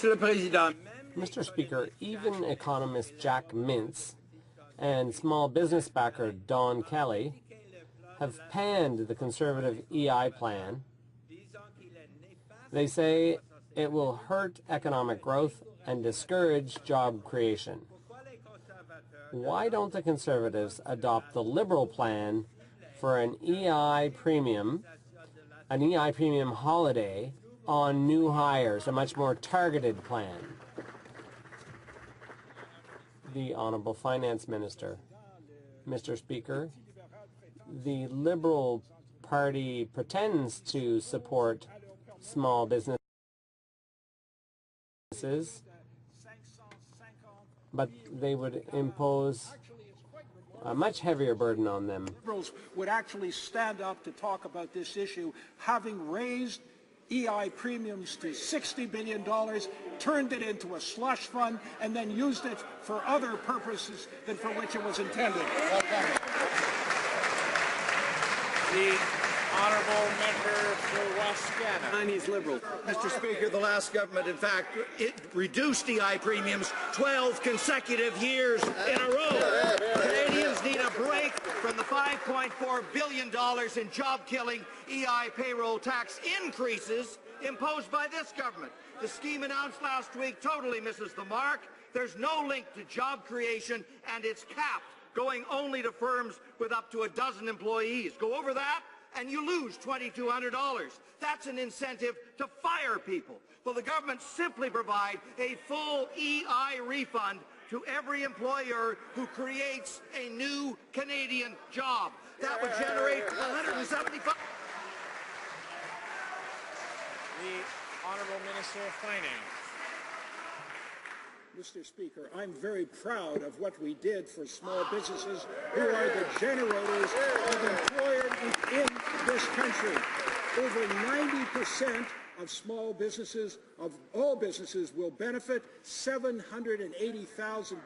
Mr. Speaker, even economist Jack Mintz and small business backer Don Kelly have panned the Conservative EI plan. They say it will hurt economic growth and discourage job creation. Why don't the Conservatives adopt the Liberal plan for an EI premium holiday on new hires, a much more targeted plan? The Honourable Finance Minister. Mr. Speaker, the Liberal Party pretends to support small businesses, but they would impose a much heavier burden on them. Liberals would actually stand up to talk about this issue, having raised EI premiums to $60 billion, turned it into a slush fund, and then used it for other purposes than for which it was intended. The Honourable Member for Wascana. Chinese Liberal. Mr. Speaker, the last government, in fact, it reduced EI premiums 12 consecutive years in a row. Canadians need a break from the $5.4 billion in job-killing EI payroll tax increases imposed by this government. The scheme announced last week totally misses the mark. There's no link to job creation, and it's capped, going only to firms with up to a dozen employees. Go over that, and you lose $2,200. That's an incentive to fire people. Will the government simply provide a full EI refund to every employer who creates a new Canadian job? That would generate $175. The Honourable Minister of Finance. Mr. Speaker, I'm very proud of what we did for small businesses who are the generators of employment in this country. Over 90% of small businesses, of all businesses, will benefit. 780,000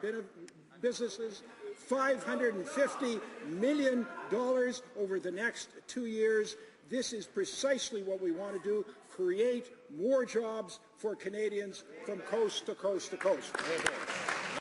businesses, $550 million over the next 2 years. This is precisely what we want to do, create more jobs for Canadians from coast to coast to coast.